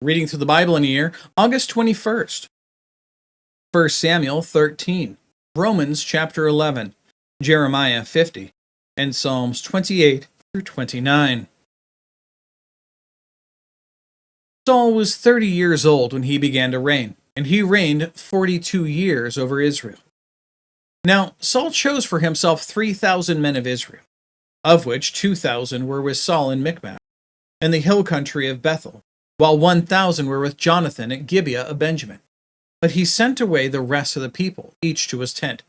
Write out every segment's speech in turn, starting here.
Reading through the Bible in a year, August 21st. 1 Samuel 13, Romans chapter 11, Jeremiah 50, and Psalms 28 through 29. Saul was 30 years old when he began to reign, and he reigned 42 years over Israel. Now Saul chose for himself 3,000 men of Israel, of which 2,000 were with Saul in Michmash, and the hill country of Bethel, while 1,000 were with Jonathan at Gibeah of Benjamin. But he sent away the rest of the people, each to his tent.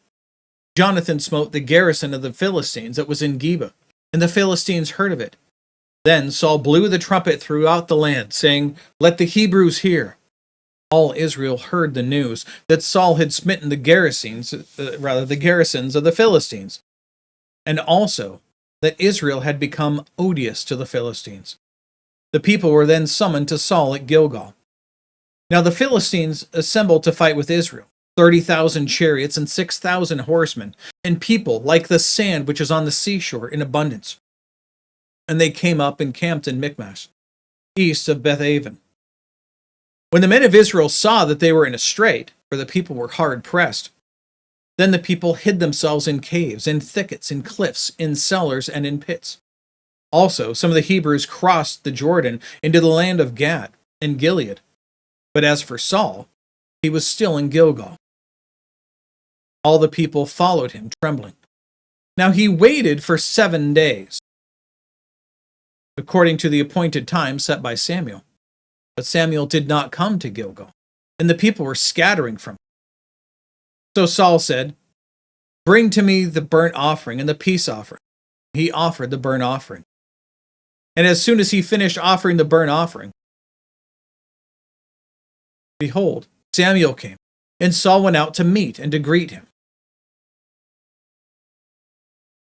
Jonathan smote the garrison of the Philistines that was in Gibeah, and the Philistines heard of it. Then Saul blew the trumpet throughout the land, saying, "Let the Hebrews hear." All Israel heard the news that Saul had smitten the garrisons of the Philistines, and also that Israel had become odious to the Philistines. The people were then summoned to Saul at Gilgal. Now the Philistines assembled to fight with Israel, 30,000 chariots and 6,000 horsemen, and people like the sand which is on the seashore in abundance. And they came up and camped in Michmash, east of Bethaven. When the men of Israel saw that they were in a strait, for the people were hard pressed, then the people hid themselves in caves, in thickets, in cliffs, in cellars, and in pits. Also, some of the Hebrews crossed the Jordan into the land of Gad and Gilead. But as for Saul, he was still in Gilgal. All the people followed him, trembling. Now he waited for 7 days, according to the appointed time set by Samuel. But Samuel did not come to Gilgal, and the people were scattering from him. So Saul said, "Bring to me the burnt offering and the peace offering." He offered the burnt offering. And as soon as he finished offering the burnt offering, behold, Samuel came, and Saul went out to meet and to greet him.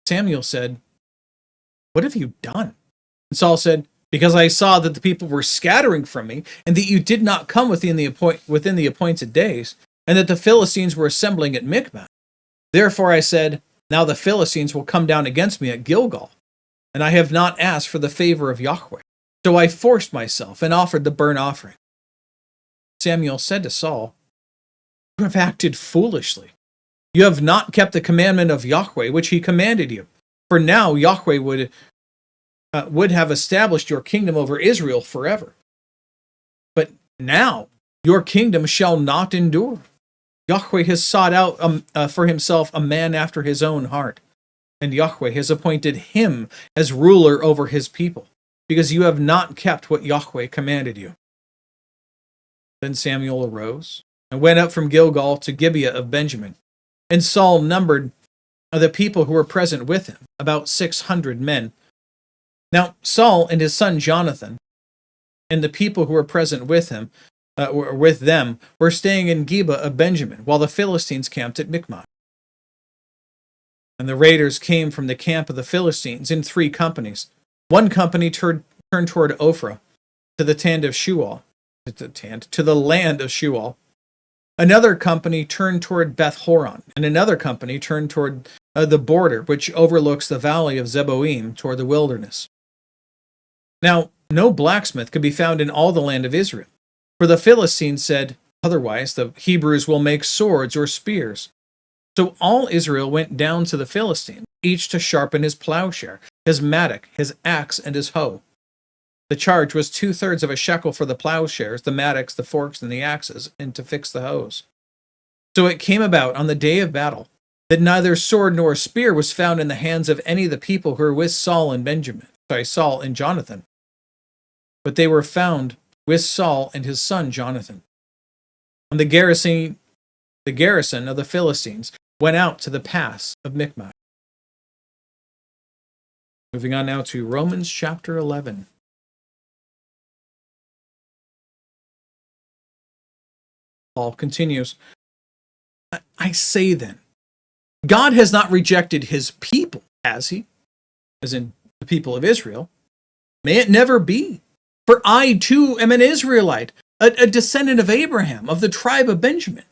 Samuel said, "What have you done?" And Saul said, "Because I saw that the people were scattering from me, and that you did not come within the appointed days, and that the Philistines were assembling at Michmash. Therefore I said, now the Philistines will come down against me at Gilgal, and I have not asked for the favor of Yahweh. So I forced myself and offered the burnt offering." Samuel said to Saul, "You have acted foolishly. You have not kept the commandment of Yahweh which he commanded you. For now Yahweh would have established your kingdom over Israel forever. But now your kingdom shall not endure. Yahweh has sought out for himself a man after his own heart, and Yahweh has appointed him as ruler over his people, because you have not kept what Yahweh commanded you." Then Samuel arose and went up from Gilgal to Gibeah of Benjamin, and Saul numbered the people who were present with him, about 600 men. Now Saul and his son Jonathan, and the people who were present with him, were staying in Gibeah of Benjamin, while the Philistines camped at Michmash. And the raiders came from the camp of the Philistines in 3 companies. One company turned toward Ophrah, to the land of Shual. Another company turned toward Beth Horon, and another company turned toward the border, which overlooks the valley of Zeboim, toward the wilderness. Now no blacksmith could be found in all the land of Israel, for the Philistines said, "Otherwise the Hebrews will make swords or spears." So all Israel went down to the Philistines, each to sharpen his plowshare, his mattock, his axe, and his hoe. The charge was 2/3 of a shekel for the plowshares, the mattocks, the forks, and the axes, and to fix the hoes. So it came about on the day of battle that neither sword nor spear was found in the hands of any of the people who were with Saul and Jonathan, but they were found with Saul and his son Jonathan. And the garrison of the Philistines went out to the pass of Michmash. Moving on now to Romans chapter 11. Paul continues, "I say then, God has not rejected his people, has he?" As in the people of Israel. "May it never be. For I too am an Israelite, a descendant of Abraham, of the tribe of Benjamin.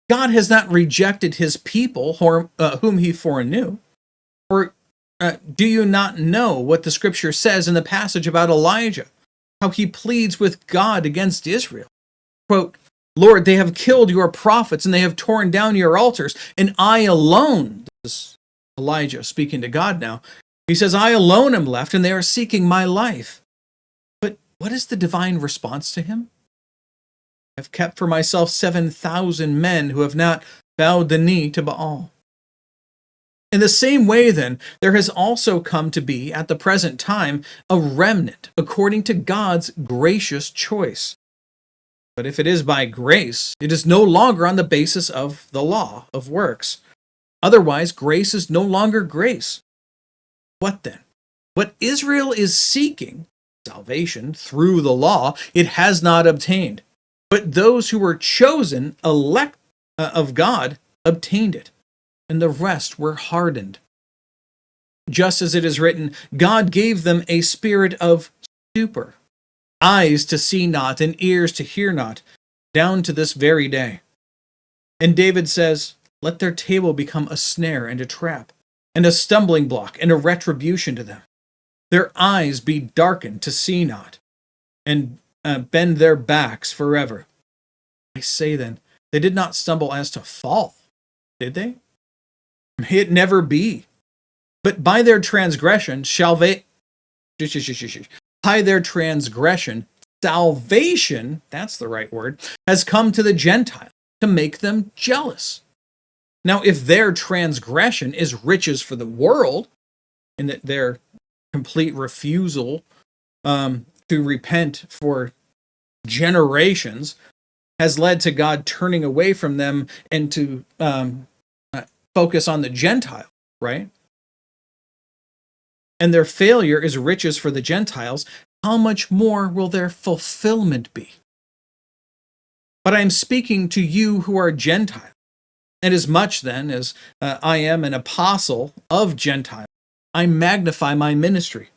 God has not rejected his people whom he foreknew. For do you not know what the scripture says in the passage about Elijah, how he pleads with God against Israel. Quote, Lord, they have killed your prophets and they have torn down your altars, and I alone, this is Elijah speaking to God now, he says, I alone am left and they are seeking my life. But what is the divine response to him? I have kept for myself 7,000 men who have not bowed the knee to Baal. In the same way, then, there has also come to be, at the present time, a remnant according to God's gracious choice. But if it is by grace, it is no longer on the basis of the law of works. Otherwise, grace is no longer grace. What then? What Israel is seeking, salvation through the law, it has not obtained. But those who were chosen, elect of God, obtained it, and the rest were hardened. Just as it is written, God gave them a spirit of stupor, eyes to see not, and ears to hear not, down to this very day. And David says, let their table become a snare and a trap, and a stumbling block and a retribution to them. Their eyes be darkened to see not, and bend their backs forever. I say then, they did not stumble as to fall, did they? May it never be. But by their transgression, salvation, that's the right word, has come to the Gentiles to make them jealous. Now, if their transgression is riches for the world, and that their complete refusal to repent for generations has led to God turning away from them and to focus on the Gentile, right? And their failure is riches for the Gentiles, how much more will their fulfillment be? But I am speaking to you who are Gentiles. And as much then as I am an apostle of Gentiles, I magnify my ministry,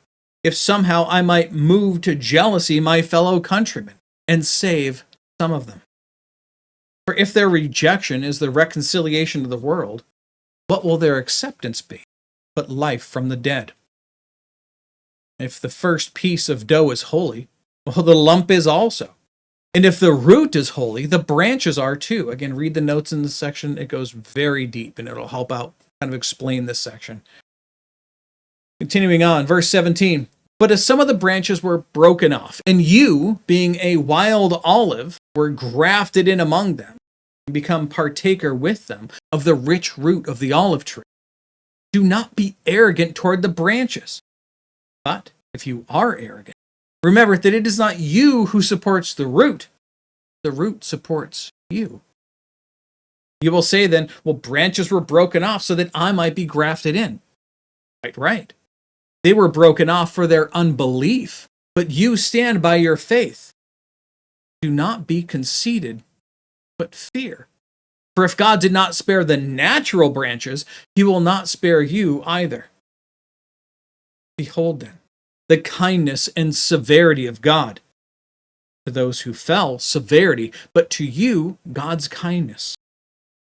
if somehow I might move to jealousy my fellow countrymen and save some of them. For if their rejection is the reconciliation of the world, what will their acceptance be but life from the dead? If the first piece of dough is holy, well, the lump is also. And if the root is holy, the branches are too. Again, read the notes in this section. It goes very deep, and it'll help out kind of explain this section. Continuing on, verse 17. But as some of the branches were broken off, and you, being a wild olive, were grafted in among them, and become partaker with them of the rich root of the olive tree, do not be arrogant toward the branches. But if you are arrogant, remember that it is not you who supports the root supports you. You will say then, well, branches were broken off so that I might be grafted in. Right. They were broken off for their unbelief, but you stand by your faith. Do not be conceited, but fear. For if God did not spare the natural branches, he will not spare you either. Behold then, the kindness and severity of God. To those who fell, severity, but to you, God's kindness.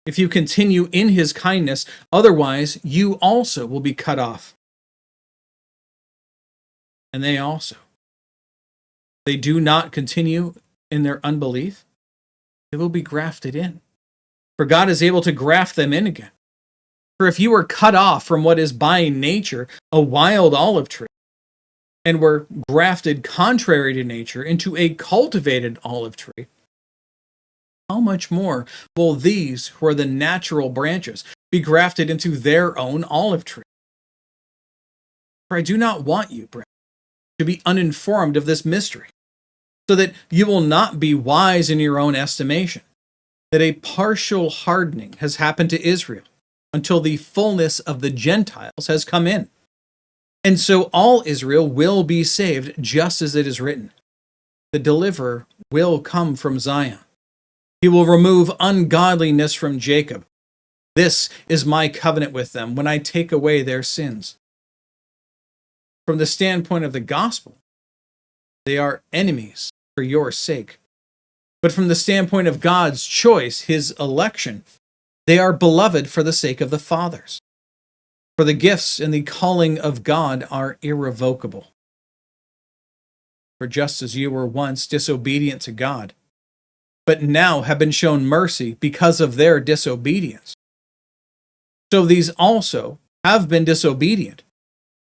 If you continue in his kindness, otherwise you also will be cut off. And they also. They do not continue in their unbelief, they will be grafted in. For God is able to graft them in again. For if you were cut off from what is by nature a wild olive tree, and were grafted contrary to nature into a cultivated olive tree, how much more will these who are the natural branches be grafted into their own olive tree? For I do not want you, brethren, to be uninformed of this mystery, so that you will not be wise in your own estimation, that a partial hardening has happened to Israel, until the fullness of the Gentiles has come in. And so all Israel will be saved, just as it is written. The deliverer will come from Zion. He will remove ungodliness from Jacob. This is my covenant with them when I take away their sins. From the standpoint of the gospel, they are enemies for your sake. But from the standpoint of God's choice, his election, they are beloved for the sake of the fathers. For the gifts and the calling of God are irrevocable. For just as you were once disobedient to God, but now have been shown mercy because of their disobedience, so these also have been disobedient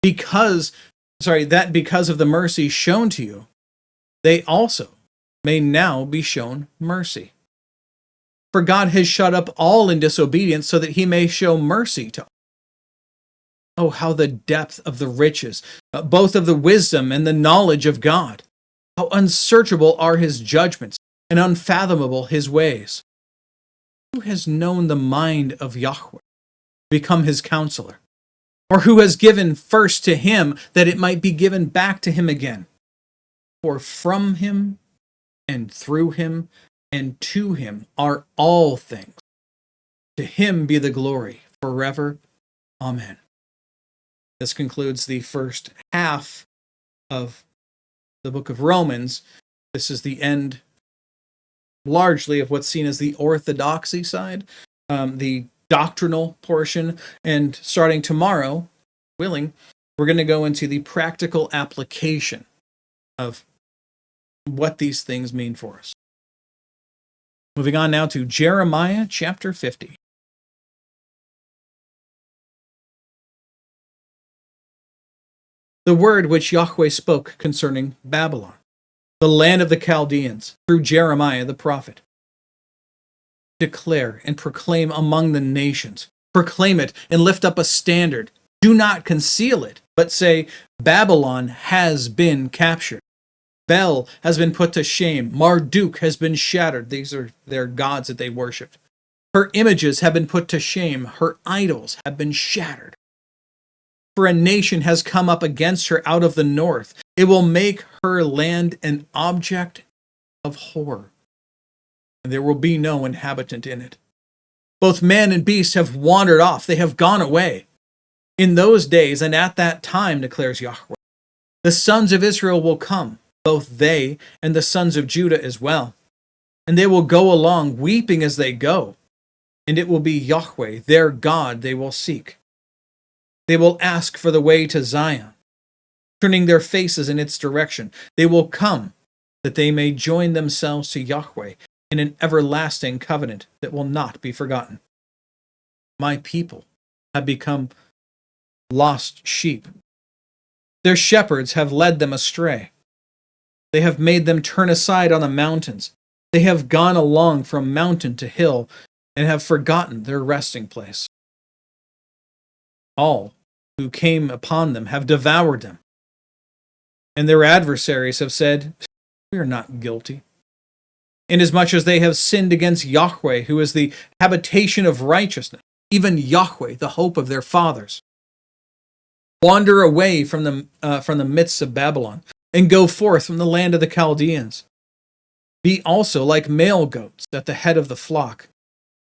because of the mercy shown to you, they also may now be shown mercy. For God has shut up all in disobedience so that he may show mercy to all. Oh, how the depth of the riches, both of the wisdom and the knowledge of God. How unsearchable are his judgments and unfathomable his ways. Who has known the mind of Yahweh, become his counselor? Or who has given first to him that it might be given back to him again? For from him and through him and to him are all things. To him be the glory forever. Amen. This concludes the first half of the book of Romans. This is the end, largely, of what's seen as the orthodoxy side, the doctrinal portion. And starting tomorrow, willing, we're going to go into the practical application of what these things mean for us. Moving on now to Jeremiah chapter 50. The word which Yahweh spoke concerning Babylon, the land of the Chaldeans, through Jeremiah the prophet. Declare and proclaim among the nations. Proclaim it and lift up a standard. Do not conceal it, but say, Babylon has been captured. Bel has been put to shame. Marduk has been shattered. These are their gods that they worshipped. Her images have been put to shame. Her idols have been shattered. For a nation has come up against her out of the north. It will make her land an object of horror, and there will be no inhabitant in it. Both man and beast have wandered off. They have gone away. In those days and at that time, declares Yahweh, the sons of Israel will come, both they and the sons of Judah as well. And they will go along weeping as they go. And it will be Yahweh, their God, they will seek. They will ask for the way to Zion, turning their faces in its direction. They will come, that they may join themselves to Yahweh in an everlasting covenant that will not be forgotten. My people have become lost sheep. Their shepherds have led them astray. They have made them turn aside on the mountains. They have gone along from mountain to hill and have forgotten their resting place. All who came upon them have devoured them, and their adversaries have said, we are not guilty. Inasmuch as they have sinned against Yahweh, who is the habitation of righteousness, even Yahweh, the hope of their fathers. Wander away from the midst of Babylon, and go forth from the land of the Chaldeans. Be also like male goats at the head of the flock.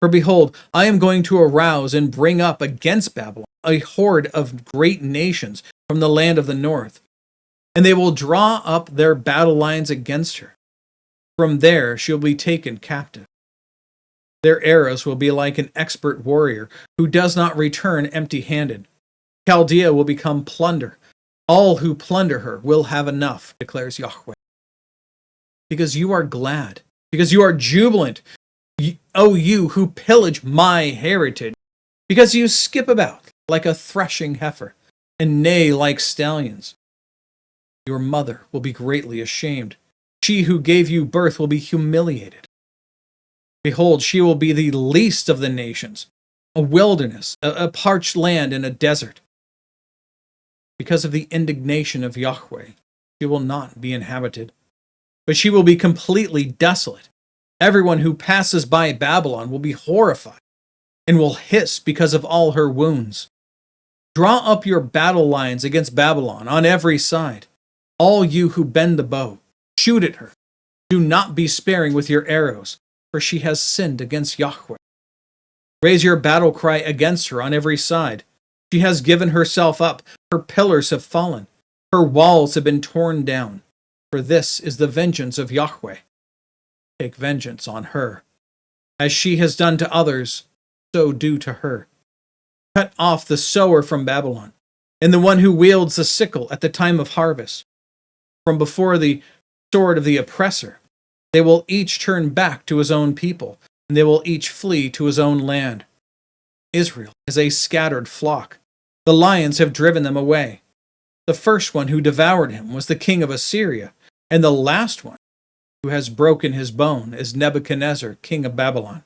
For behold, I am going to arouse and bring up against Babylon a horde of great nations from the land of the north, and they will draw up their battle lines against her. From there she will be taken captive. Their arrows will be like an expert warrior who does not return empty-handed. Chaldea will become plunder. All who plunder her will have enough, declares Yahweh. Because you are glad, because you are jubilant, O you who pillage my heritage, because you skip about like a threshing heifer, and neigh like stallions. Your mother will be greatly ashamed. She who gave you birth will be humiliated. Behold, she will be the least of the nations, a wilderness, a parched land and a desert. Because of the indignation of Yahweh, she will not be inhabited, but she will be completely desolate. Everyone who passes by Babylon will be horrified and will hiss because of all her wounds. Draw up your battle lines against Babylon on every side. All you who bend the bow, shoot at her. Do not be sparing with your arrows, for she has sinned against Yahweh. Raise your battle cry against her on every side. She has given herself up. Her pillars have fallen. Her walls have been torn down. For this is the vengeance of Yahweh. Take vengeance on her. As she has done to others, so do to her. Cut off the sower from Babylon, and the one who wields the sickle at the time of harvest. From before the sword of the oppressor. They will each turn back to his own people, and they will each flee to his own land. Israel is a scattered flock. The lions have driven them away. The first one who devoured him was the king of Assyria, and the last one who has broken his bone is Nebuchadnezzar, king of Babylon.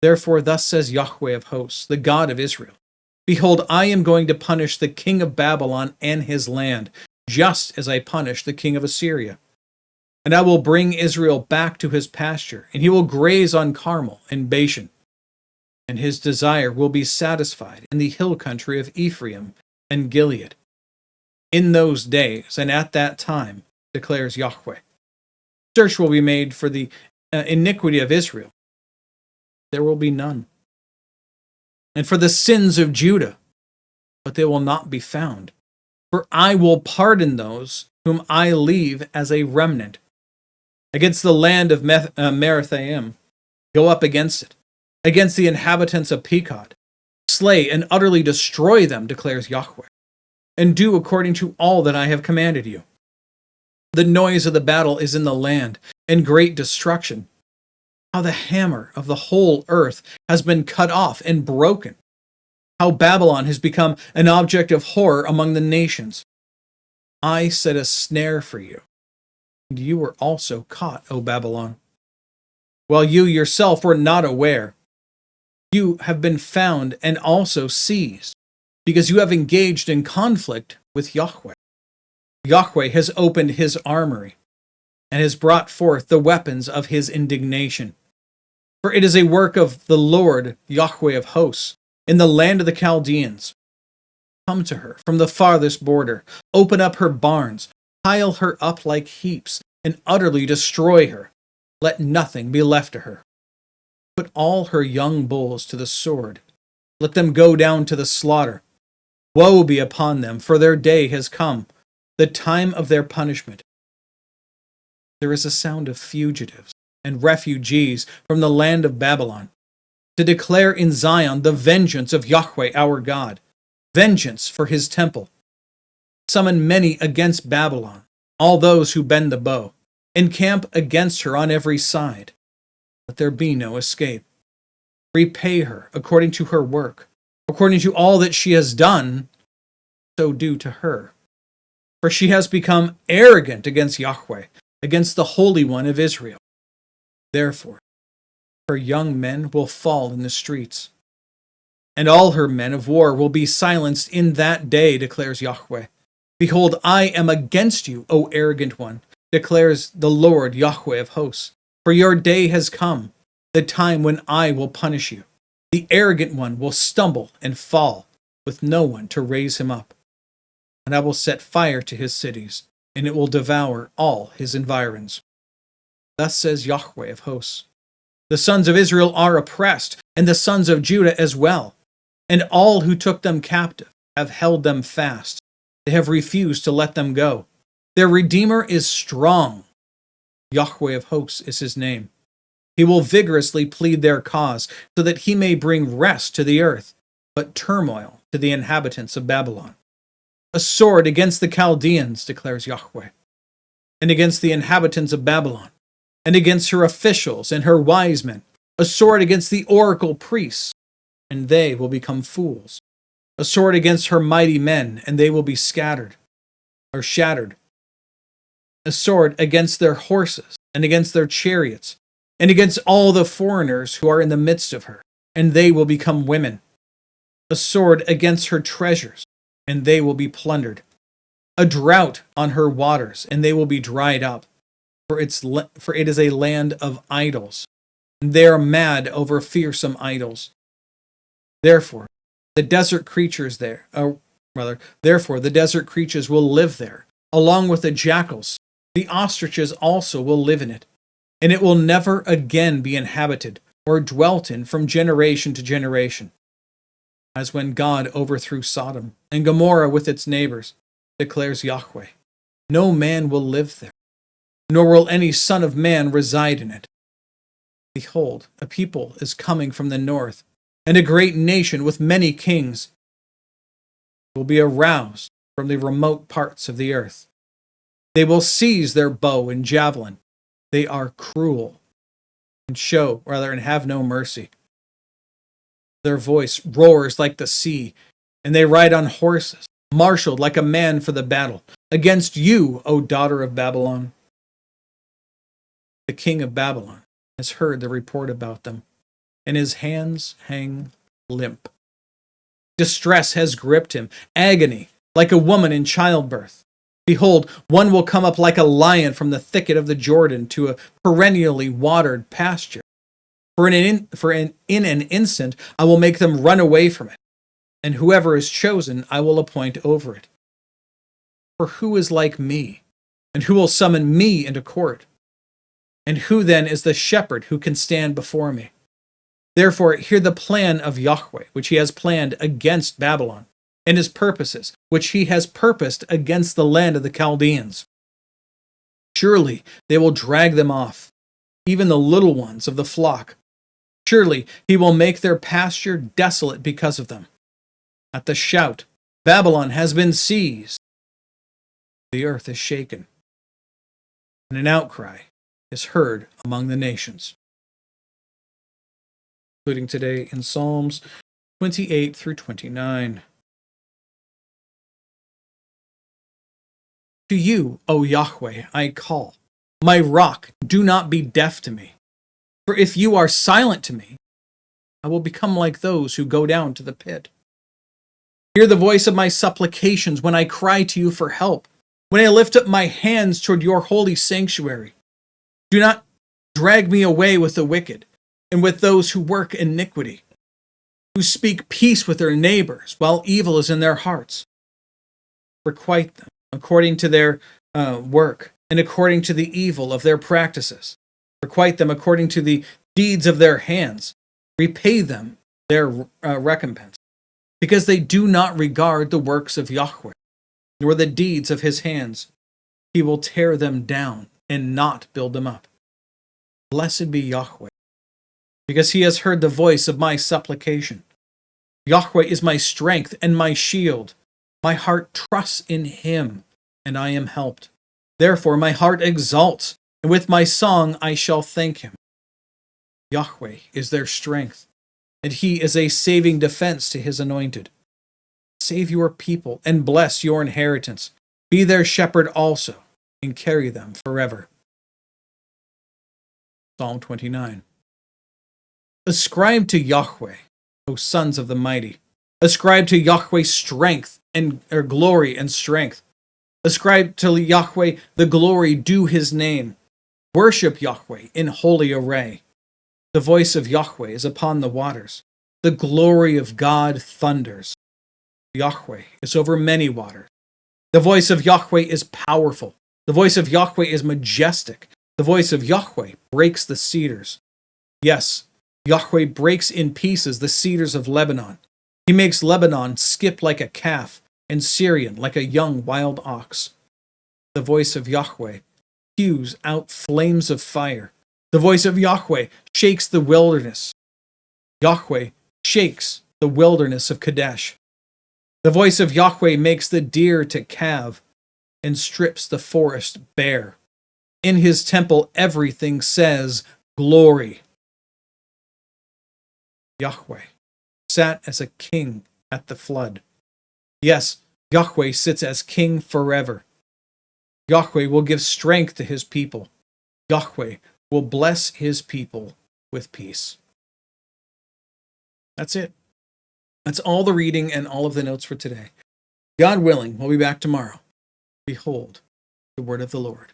Therefore, thus says Yahweh of hosts, the God of Israel, Behold, I am going to punish the king of Babylon and his land, just as I punished the king of Assyria. And I will bring Israel back to his pasture, and he will graze on Carmel and Bashan. And his desire will be satisfied in the hill country of Ephraim and Gilead. In those days and at that time, declares Yahweh, search will be made for the iniquity of Israel. There will be none. And for the sins of Judah, but they will not be found. For I will pardon those whom I leave as a remnant. Against the land of Merathaim, go up against it. Against the inhabitants of Pekod, slay and utterly destroy them, declares Yahweh, and do according to all that I have commanded you. The noise of the battle is in the land, and great destruction. How the hammer of the whole earth has been cut off and broken. How Babylon has become an object of horror among the nations. I set a snare for you, and you were also caught, O Babylon. While you yourself were not aware, you have been found and also seized, because you have engaged in conflict with Yahweh. Yahweh has opened his armory, and has brought forth the weapons of his indignation. For it is a work of the Lord, Yahweh of hosts, in the land of the Chaldeans. Come to her from the farthest border, open up her barns, pile her up like heaps, and utterly destroy her. Let nothing be left to her. Put all her young bulls to the sword. Let them go down to the slaughter. Woe be upon them, for their day has come, the time of their punishment. There is a sound of fugitives and refugees from the land of Babylon, to declare in Zion the vengeance of Yahweh our God, vengeance for his temple. Summon many against Babylon, all those who bend the bow, encamp against her on every side. Let there be no escape. Repay her according to her work, according to all that she has done, so do to her. For she has become arrogant against Yahweh, against the Holy One of Israel. Therefore, her young men will fall in the streets, and all her men of war will be silenced in that day, declares Yahweh. Behold, I am against you, O arrogant one, declares the Lord Yahweh of hosts. For your day has come, the time when I will punish you. The arrogant one will stumble and fall, with no one to raise him up. And I will set fire to his cities, and it will devour all his environs. Thus says Yahweh of hosts. The sons of Israel are oppressed, and the sons of Judah as well. And all who took them captive have held them fast. They have refused to let them go. Their Redeemer is strong. Yahweh of hosts is his name. He will vigorously plead their cause, so that he may bring rest to the earth, but turmoil to the inhabitants of Babylon. A sword against the Chaldeans, declares Yahweh, and against the inhabitants of Babylon, and against her officials and her wise men. A sword against the oracle priests, and they will become fools. A sword against her mighty men, and they will be scattered, or shattered. A sword against their horses, and against their chariots, and against all the foreigners who are in the midst of her, and they will become women. A sword against her treasures, and they will be plundered. A drought on her waters, and they will be dried up. For it is a land of idols, and they are mad over fearsome idols. Therefore, the desert creatures will live there, along with the jackals. The ostriches also will live in it, and it will never again be inhabited or dwelt in from generation to generation. As when God overthrew Sodom and Gomorrah with its neighbors, declares Yahweh, no man will live there, nor will any son of man reside in it. Behold, a people is coming from the north, and a great nation with many kings will be aroused from the remote parts of the earth. They will seize their bow and javelin. They are cruel and have no mercy. Their voice roars like the sea, and they ride on horses, marshaled like a man for the battle, against you, O daughter of Babylon. The king of Babylon has heard the report about them, and his hands hang limp. Distress has gripped him, agony, like a woman in childbirth. Behold, one will come up like a lion from the thicket of the Jordan to a perennially watered pasture. In an instant I will make them run away from it, and whoever is chosen I will appoint over it. For who is like me, and who will summon me into court? And who then is the shepherd who can stand before me? Therefore, hear the plan of Yahweh, which he has planned against Babylon, and his purposes, which he has purposed against the land of the Chaldeans. Surely they will drag them off, even the little ones of the flock. Surely he will make their pasture desolate because of them. At the shout, Babylon has been seized. The earth is shaken, and an outcry is heard among the nations. Including today in Psalms 28 through 29. To you, O Yahweh, I call. My rock, do not be deaf to me. For if you are silent to me, I will become like those who go down to the pit. Hear the voice of my supplications when I cry to you for help, when I lift up my hands toward your holy sanctuary. Do not drag me away with the wicked and with those who work iniquity, who speak peace with their neighbors while evil is in their hearts. Requite them according to their work and according to the evil of their practices. Requite them according to the deeds of their hands. Repay them their recompense, because they do not regard the works of Yahweh, nor the deeds of his hands. He will tear them down and not build them up. Blessed be Yahweh, because he has heard the voice of my supplication. Yahweh is my strength and my shield. My heart trusts in him, and I am helped. Therefore my heart exalts, and with my song I shall thank him. Yahweh is their strength, and he is a saving defense to his anointed. Save your people and bless your inheritance. Be their shepherd also, and carry them forever. Psalm 29. Ascribe to Yahweh, O sons of the mighty. Ascribe to Yahweh strength and glory and strength. Ascribe to Yahweh the glory due his name. Worship Yahweh in holy array. The voice of Yahweh is upon the waters. The glory of God thunders. Yahweh is over many waters. The voice of Yahweh is powerful. The voice of Yahweh is majestic. The voice of Yahweh breaks the cedars. Yes, Yahweh breaks in pieces the cedars of Lebanon. He makes Lebanon skip like a calf, and Syrian like a young wild ox. The voice of Yahweh spews out flames of fire. The voice of Yahweh shakes the wilderness. Yahweh shakes the wilderness of Kadesh. The voice of Yahweh makes the deer to calve and strips the forest bare. In his temple everything says, glory. Yahweh sat as a king at the flood. Yes, Yahweh sits as king forever. Yahweh will give strength to his people. Yahweh will bless his people with peace. That's it. That's all the reading and all of the notes for today. God willing, we'll be back tomorrow. Behold, the word of the Lord.